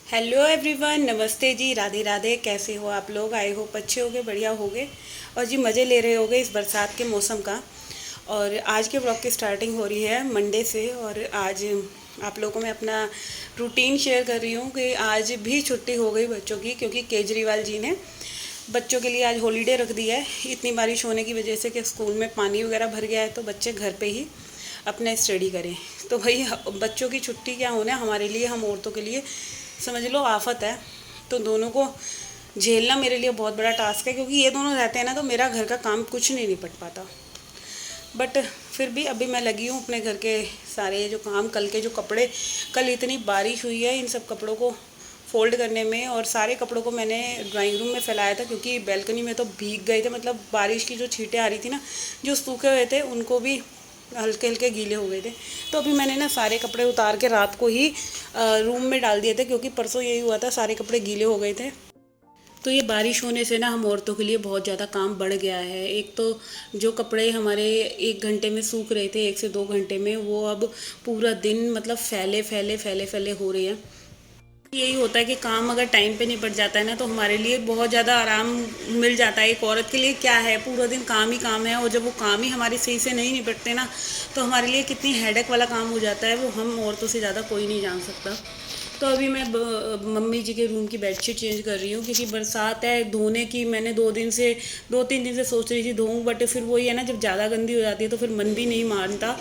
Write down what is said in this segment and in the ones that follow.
Hello everyone, नमस्ते जी, राधे राधे। कैसे हो आप लोग? आई होप अच्छे होगे, बढ़िया होगे और जी मज़े ले रहे होगे इस बरसात के मौसम का। और आज के ब्लॉग की स्टार्टिंग हो रही है मंडे से। और आज आप लोगों को मैं अपना रूटीन शेयर कर रही हूँ कि आज भी छुट्टी हो गई बच्चों की, क्योंकि केजरीवाल जी ने बच्चों के लिए आज हॉलीडे रख दिया है इतनी बारिश होने की वजह से कि स्कूल में पानी वगैरह भर गया है, तो बच्चे घर पे ही अपना स्टडी करें। तो भाई बच्चों की छुट्टी क्या होना है, हमारे लिए, हम औरतों के लिए समझ लो आफत है। तो दोनों को झेलना मेरे लिए बहुत बड़ा टास्क है, क्योंकि ये दोनों रहते हैं ना तो मेरा घर का काम कुछ नहीं निपट पाता। बट फिर भी अभी मैं लगी हूँ अपने घर के सारे जो काम, कल के जो कपड़े, कल इतनी बारिश हुई है, इन सब कपड़ों को फोल्ड करने में। और सारे कपड़ों को मैंने ड्राइंग रूम में फैलाया था, क्योंकि बैल्कनी में तो भीग गए थे, मतलब बारिश की जो छींटें आ रही थी ना, जो सूखे हुए थे उनको भी हल्के हल्के गीले हो गए थे। तो अभी मैंने ना सारे कपड़े उतार के रात को ही रूम में डाल दिए थे, क्योंकि परसों यही हुआ था, सारे कपड़े गीले हो गए थे। तो ये बारिश होने से ना हम औरतों के लिए बहुत ज़्यादा काम बढ़ गया है। एक तो जो कपड़े हमारे 1 घंटे में सूख रहे थे, 1 से 2 घंटे में, वो अब पूरा दिन मतलब फैले फैले फैले फैले हो रहे हैं। यही होता है कि काम अगर टाइम पे निपट जाता है ना तो हमारे लिए बहुत ज़्यादा आराम मिल जाता है। एक औरत के लिए क्या है, पूरा दिन काम ही काम है, और जब वो काम ही हमारे सही से नहीं निपटते ना तो हमारे लिए कितनी हेडेक वाला काम हो जाता है, वो हम औरतों से ज़्यादा कोई नहीं जान सकता। तो अभी मैं मम्मी जी के रूम की बेडशीट चेंज कर रही हूँ, क्योंकि बरसात है। धोने की मैंने 2 3 दिन से सोच रही थी धोऊँ, बट फिर वही है ना, जब ज़्यादा गंदी हो जाती है तो फिर मन भी नहीं मानता।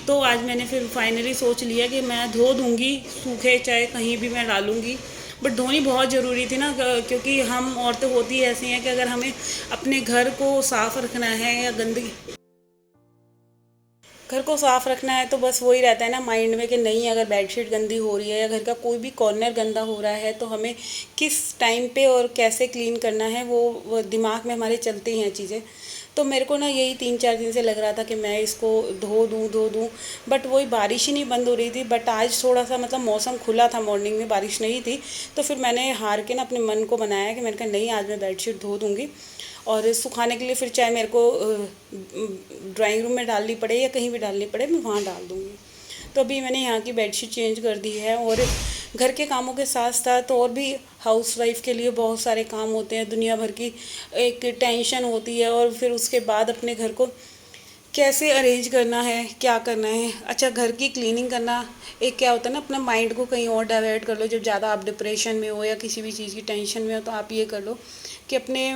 तो आज मैंने फिर फाइनली सोच लिया कि मैं धो दूँगी, सूखे चाहे कहीं भी मैं डालूँगी। बट धोनी बहुत ज़रूरी थी ना, क्योंकि हम औरतें होती ऐसी हैं कि अगर हमें अपने घर को साफ़ रखना है या गंदगी, घर को साफ रखना है, तो बस वही रहता है ना माइंड में कि नहीं, अगर बेडशीट गंदी हो रही है या घर का कोई भी कॉर्नर गंदा हो रहा है तो हमें किस टाइम पे और कैसे क्लीन करना है, वो दिमाग में हमारे चलती हैं चीज़ें। तो मेरे को ना यही 3 4 दिन से लग रहा था कि मैं इसको धो दूँ, बट वही बारिश ही नहीं बंद हो रही थी। बट आज थोड़ा सा मतलब मौसम खुला था, मॉर्निंग में बारिश नहीं थी, तो फिर मैंने हार के ना अपने मन को बनाया कि मैंने कहा नहीं, आज मैं बेडशीट धो दूँगी। और सुखाने के लिए फिर चाहे मेरे को ड्राइंग रूम में डालनी पड़े या कहीं भी डालनी पड़े, मैं वहाँ डाल दूँगी। तो अभी मैंने यहाँ की बेडशीट चेंज कर दी है। और घर के कामों के साथ साथ और भी हाउसवाइफ के लिए बहुत सारे काम होते हैं, दुनिया भर की एक टेंशन होती है। और फिर उसके बाद अपने घर को कैसे अरेंज करना है, क्या करना है। अच्छा, घर की क्लीनिंग करना एक क्या होता है ना, अपना माइंड को कहीं और डाइवर्ट कर लो। जब ज़्यादा आप डिप्रेशन में हो या किसी भी चीज़ की टेंशन में हो, तो आप ये कर लो कि अपने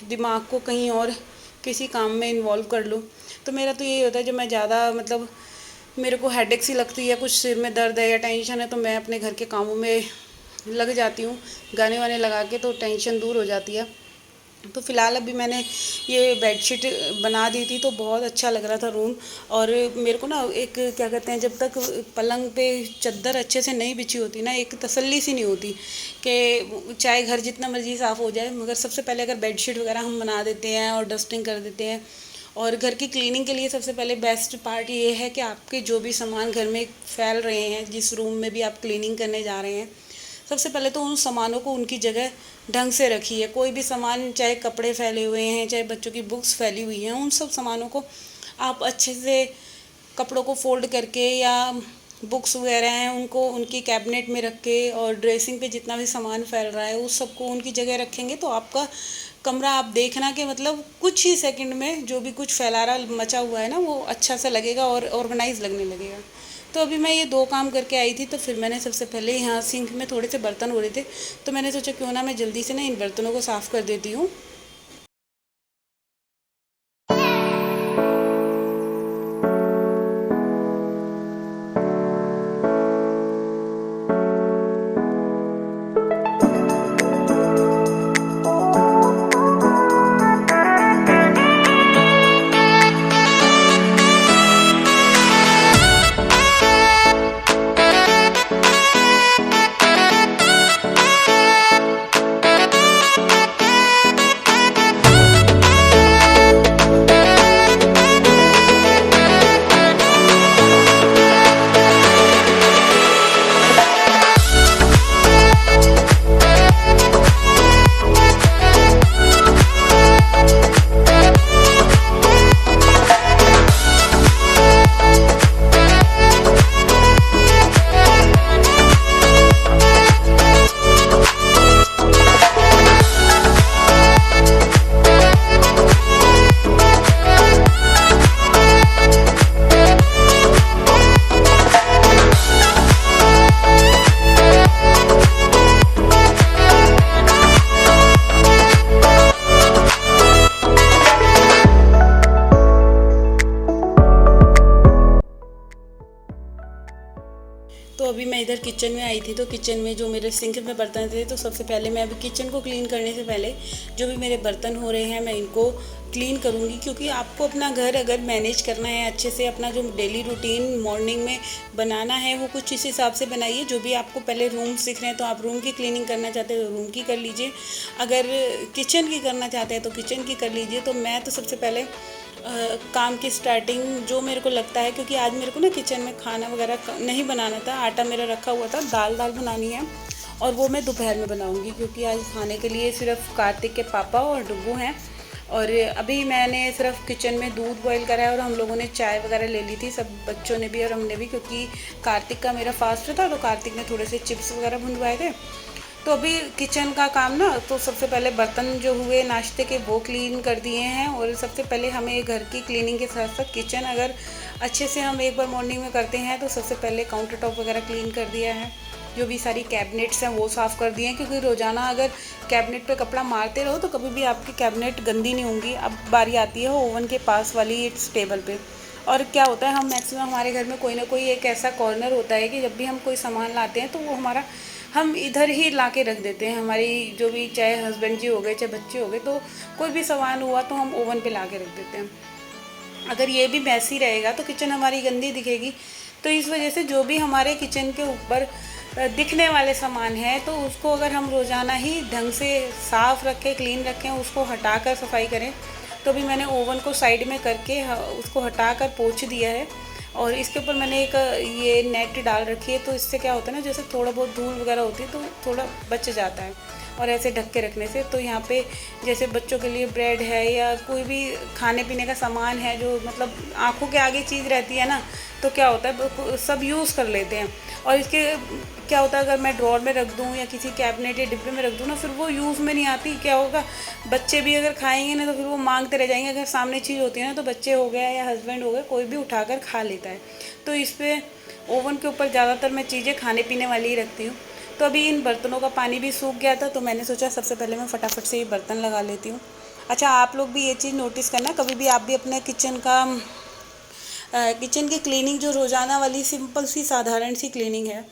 दिमाग को कहीं और किसी काम में इन्वॉल्व कर लो। तो मेरा तो यही होता है, जब मैं ज़्यादा मतलब मेरे को हेडेक सी लगती है, कुछ सिर में दर्द है या टेंशन है, तो मैं अपने घर के कामों में लग जाती हूँ, गाने वाने लगा के, तो टेंशन दूर हो जाती है। तो फ़िलहाल अभी मैंने ये बेडशीट बना दी थी, तो बहुत अच्छा लग रहा था रूम। और मेरे को ना एक क्या कहते हैं, जब तक पलंग पे चादर अच्छे से नहीं बिछी होती ना, एक तसल्ली सी नहीं होती कि चाहे घर जितना मर्जी साफ़ हो जाए, मगर सबसे पहले अगर बेडशीट वगैरह हम बना देते हैं और डस्टिंग कर देते हैं। और घर की क्लीनिंग के लिए सबसे पहले बेस्ट पार्ट ये है कि आपके जो भी सामान घर में फैल रहे हैं, जिस रूम में भी आप क्लीनिंग करने जा रहे हैं, सबसे पहले तो उन सामानों को उनकी जगह ढंग से रखिए। कोई भी सामान, चाहे कपड़े फैले हुए हैं, चाहे बच्चों की बुक्स फैली हुई हैं, उन सब सामानों को आप अच्छे से कपड़ों को फोल्ड करके, या बुक्स वगैरह हैं उनको उनकी कैबिनेट में रख के, और ड्रेसिंग पे जितना भी सामान फैल रहा है उस सबको उनकी जगह रखेंगे, तो आपका कमरा आप देखना कि मतलब कुछ ही सेकंड में जो भी कुछ फैलारा मचा हुआ है ना, वो अच्छा सा लगेगा और ऑर्गेनाइज लगने लगेगा। तो अभी मैं ये 2 काम करके आई थी, तो फिर मैंने सबसे पहले यहाँ सिंक में थोड़े से बर्तन हो रहे थे, तो मैंने सोचा क्यों ना मैं जल्दी से ना इन बर्तनों को साफ़ कर देती हूँ। थी, तो किचन में जो मेरे सिंक में बर्तन थे, तो सबसे पहले मैं अभी किचन को क्लीन करने से पहले जो भी मेरे बर्तन हो रहे हैं मैं इनको क्लीन करूँगी। क्योंकि आपको अपना घर अगर मैनेज करना है अच्छे से, अपना जो डेली रूटीन मॉर्निंग में बनाना है वो कुछ इस हिसाब से बनाइए। जो भी आपको पहले रूम्स दिख रहे हैं तो आप रूम की क्लीनिंग करना चाहते हैं तो रूम की कर लीजिए, अगर किचन की करना चाहते हैं तो किचन की कर लीजिए। तो मैं तो सबसे पहले काम की स्टार्टिंग जो मेरे को लगता है, क्योंकि आज मेरे को ना किचन में खाना वगैरह नहीं बनाना था, आटा मेरा रखा हुआ था, दाल बनानी है और वो मैं दोपहर में बनाऊंगी। क्योंकि आज खाने के लिए सिर्फ कार्तिक के पापा और डुग्गू हैं। और अभी मैंने सिर्फ किचन में दूध बॉईल करा है और हम लोगों ने चाय वगैरह ले ली थी, सब बच्चों ने भी और हमने भी, क्योंकि कार्तिक का मेरा फास्ट था तो कार्तिक ने थोड़े से चिप्स वगैरह भुनवाए थे। तो अभी किचन का काम ना, तो सबसे पहले बर्तन जो हुए नाश्ते के वो क्लीन कर दिए हैं। और सबसे पहले हमें घर की क्लीनिंग के साथ साथ किचन अगर अच्छे से हम एक बार मॉर्निंग में करते हैं तो सबसे पहले काउंटर टॉप वगैरह क्लीन कर दिया है, जो भी सारी कैबिनेट्स हैं वो साफ़ कर दिए हैं। क्योंकि रोज़ाना अगर कैबिनेट पे कपड़ा मारते रहो तो कभी भी आपकी कैबिनेट गंदी नहीं होंगी। अब बारी आती है ओवन के पास वाली इस टेबल पे। और क्या होता है, हम मैक्सिमम हमारे घर में कोई ना कोई एक ऐसा कॉर्नर होता है कि जब भी हम कोई सामान लाते हैं तो वो हमारा हम इधर ही ला के रख देते हैं। हमारी जो भी, चाहे हस्बैंड जी हो गए चाहे बच्चे हो गए, तो कोई भी सामान हुआ तो हम ओवन पे ला के रख देते हैं। अगर ये भी मैसी रहेगा तो किचन हमारी गंदी दिखेगी। तो इस वजह से जो भी हमारे किचन के ऊपर दिखने वाले सामान है तो उसको अगर हम रोज़ाना ही ढंग से साफ़ रखें, क्लीन रखें, उसको हटाकर सफाई करें। तो अभी मैंने ओवन को साइड में करके उसको हटाकर पोंछ दिया है। और इसके ऊपर मैंने एक ये नेट डाल रखी है, तो इससे क्या होता है ना, जैसे थोड़ा बहुत धूल वगैरह होती है तो थोड़ा बच जाता है। और ऐसे ढक के रखने से तो यहाँ पे जैसे बच्चों के लिए ब्रेड है या कोई भी खाने पीने का सामान है जो मतलब आंखों के आगे चीज़ रहती है ना, तो क्या होता है सब यूज़ कर लेते हैं। और इसके क्या होता है, अगर मैं ड्रॉर में रख दूँ या किसी कैबिनेट या डिब्बे में रख दूँ ना, फिर वो यूज़ में नहीं आती। क्या होगा, बच्चे भी अगर खाएंगे ना तो फिर वो मांगते रह जाएंगे। अगर सामने चीज़ होती है ना तो बच्चे हो गया या हस्बैंड हो गए, कोई भी उठाकर खा लेता है। तो इस पर ओवन के ऊपर ज़्यादातर मैं चीज़ें खाने पीने वाली ही रखती हूँ। तो अभी इन बर्तनों का पानी भी सूख गया था तो मैंने सोचा सबसे पहले मैं फटाफट से ये बर्तन लगा लेती हूँ। अच्छा, आप लोग भी ये चीज़ नोटिस करना, कभी भी आप भी अपने किचन की क्लीनिंग जो रोज़ाना वाली सिंपल सी साधारण सी क्लीनिंग है,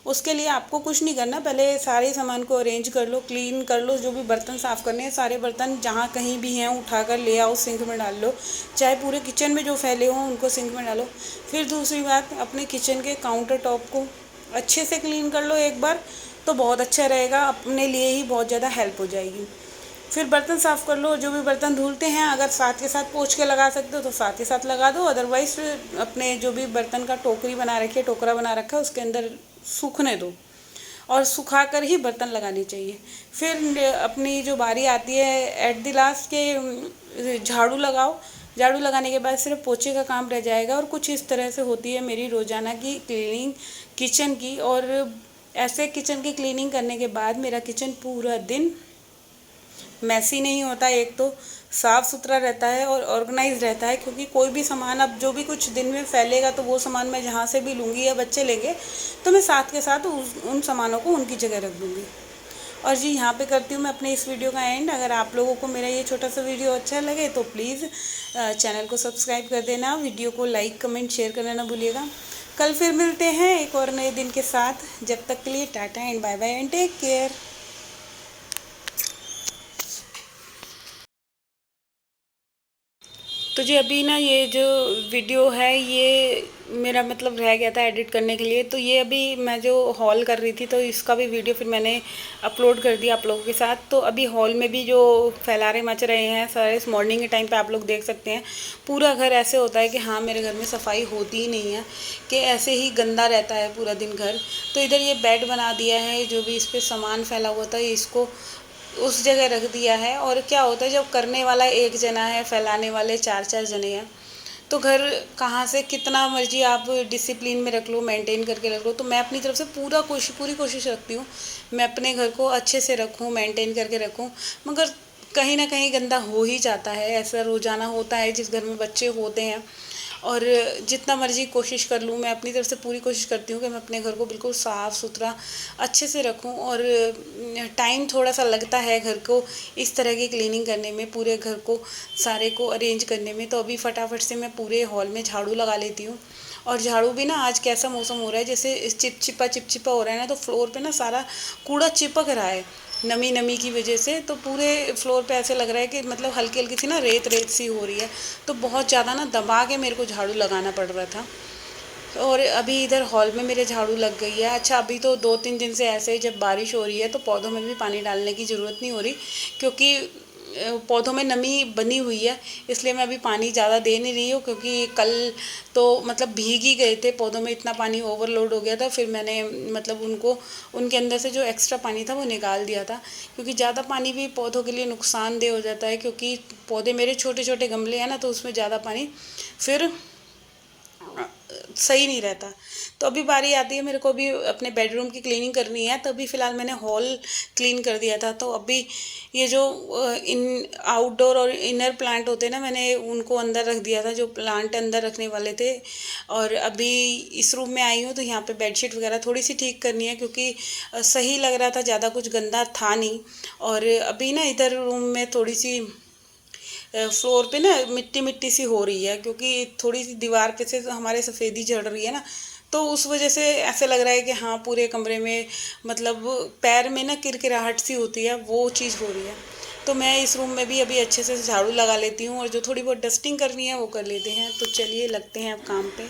उसके लिए आपको कुछ नहीं करना। पहले सारे सामान को अरेंज कर लो, क्लीन कर लो। जो भी बर्तन साफ़ करने हैं, सारे बर्तन जहाँ कहीं भी हैं उठाकर ले आओ, सिंक में डाल लो। चाहे पूरे किचन में जो फैले हों उनको सिंक में डालो। फिर दूसरी बात, अपने किचन के काउंटर टॉप को अच्छे से क्लीन कर लो एक बार, तो बहुत अच्छा रहेगा, अपने लिए ही बहुत ज़्यादा हेल्प हो जाएगी। फिर बर्तन साफ़ कर लो, जो भी बर्तन धुलते हैं अगर साथ के साथ पोंछ के लगा सकते हो तो साथ के साथ लगा दो, अदरवाइज़ अपने जो भी बर्तन का टोकरी बना रखी है, टोकरा बना रखा है, उसके अंदर सूखने दो और सुखा कर ही बर्तन लगाने चाहिए। फिर अपनी जो बारी आती है एट द लास्ट के झाड़ू लगाओ। झाड़ू लगाने के बाद सिर्फ पोछे का काम रह जाएगा। और कुछ इस तरह से होती है मेरी रोज़ाना की क्लीनिंग किचन की। और ऐसे किचन की क्लीनिंग करने के बाद मेरा किचन पूरा दिन मैसी नहीं होता, एक तो साफ़ सुथरा रहता है और ऑर्गेनाइज रहता है। क्योंकि कोई भी सामान अब जो भी कुछ दिन में फैलेगा तो वो सामान मैं जहाँ से भी लूँगी या बच्चे लेंगे तो मैं साथ के साथ उन सामानों को उनकी जगह रख दूँगी। और जी, यहाँ पे करती हूँ मैं अपने इस वीडियो का एंड। अगर आप लोगों को मेरा ये छोटा सा वीडियो अच्छा लगे तो प्लीज़ चैनल को सब्सक्राइब कर देना, वीडियो को लाइक कमेंट शेयर करना ना भूलिएगा। कल फिर मिलते हैं एक और नए दिन के साथ। जब तक के लिए tata and bye bye and take care. तो जी अभी ना ये जो वीडियो है ये मेरा मतलब रह गया था एडिट करने के लिए, तो ये अभी मैं जो हॉल कर रही थी तो इसका भी वीडियो फिर मैंने अपलोड कर दिया आप लोगों के साथ। तो अभी हॉल में भी जो फैलारे मच रहे हैं सारे, इस मॉर्निंग के टाइम पे आप लोग देख सकते हैं पूरा घर ऐसे होता है कि हाँ, मेरे घर में सफाई होती ही नहीं है, कि ऐसे ही गंदा रहता है पूरा दिन घर। तो इधर ये बेड बना दिया है, जो भी इस पर सामान फैला हुआ था इसको उस जगह रख दिया है। और क्या होता है, जब करने वाला एक जना है, फैलाने वाले चार चार जने हैं, तो घर कहाँ से कितना मर्जी आप डिसिप्लिन में रख लो, मेंटेन करके रख लो। तो मैं अपनी तरफ से पूरी कोशिश रखती हूँ मैं अपने घर को अच्छे से रखूँ, मेंटेन करके रखूँ। मगर कहीं ना कहीं गंदा हो ही जाता है, ऐसा रोज़ाना होता है जिस घर में बच्चे होते हैं। और जितना मर्जी कोशिश कर लूँ, मैं अपनी तरफ से पूरी कोशिश करती हूँ कि मैं अपने घर को बिल्कुल साफ़ सुथरा अच्छे से रखूँ। और टाइम थोड़ा सा लगता है घर को इस तरह की क्लीनिंग करने में, पूरे घर को सारे को अरेंज करने में। तो अभी फटाफट से मैं पूरे हॉल में झाड़ू लगा लेती हूँ और झाड़ू भी ना आज कैसा मौसम हो रहा है, जैसे चिपचिपा हो रहा है ना, तो फ्लोर पे ना सारा कूड़ा चिपक रहा है नमी नमी की वजह से। तो पूरे फ्लोर पे ऐसे लग रहा है कि मतलब हल्की हल्की सी ना रेत रेत सी हो रही है। तो बहुत ज़्यादा ना दबा के मेरे को झाड़ू लगाना पड़ रहा था। और अभी इधर हॉल में मेरे झाड़ू लग गई है। अच्छा, अभी तो 2-3 दिन से ऐसे ही जब बारिश हो रही है तो पौधों में भी पानी डालने की ज़रूरत नहीं हो रही, क्योंकि पौधों में नमी बनी हुई है। इसलिए मैं अभी पानी ज़्यादा दे नहीं रही हूँ, क्योंकि कल तो मतलब भीग ही गए थे, पौधों में इतना पानी ओवरलोड हो गया था। फिर मैंने मतलब उनको उनके अंदर से जो एक्स्ट्रा पानी था वो निकाल दिया था, क्योंकि ज़्यादा पानी भी पौधों के लिए नुकसानदेह हो जाता है। क्योंकि पौधे मेरे छोटे छोटे गमले हैं ना, तो उसमें ज़्यादा पानी फिर सही नहीं रहता। तो अभी बारी आती है मेरे को, अभी अपने बेडरूम की क्लीनिंग करनी है। तो अभी फ़िलहाल मैंने हॉल क्लीन कर दिया था। तो अभी ये जो इन आउटडोर और इनर प्लांट होते हैं ना, मैंने उनको अंदर रख दिया था, जो प्लांट अंदर रखने वाले थे। और अभी इस रूम में आई हूँ, तो यहाँ पे बेडशीट वगैरह थोड़ी सी ठीक करनी है, क्योंकि सही लग रहा था, ज़्यादा कुछ गंदा था नहीं। और अभी ना इधर रूम में थोड़ी सी फ्लोर पे ना मिट्टी मिट्टी सी हो रही है, क्योंकि थोड़ी सी दीवार पे से हमारे सफ़ेदी झड़ रही है ना। तो उस वजह से ऐसे लग रहा है कि हाँ, पूरे कमरे में मतलब पैर में ना किरकिराहट सी होती है, वो चीज़ हो रही है। तो मैं इस रूम में भी अभी अच्छे से झाड़ू लगा लेती हूँ, और जो थोड़ी बहुत डस्टिंग करनी है वो कर लेते हैं। तो चलिए लगते हैं अब काम पे।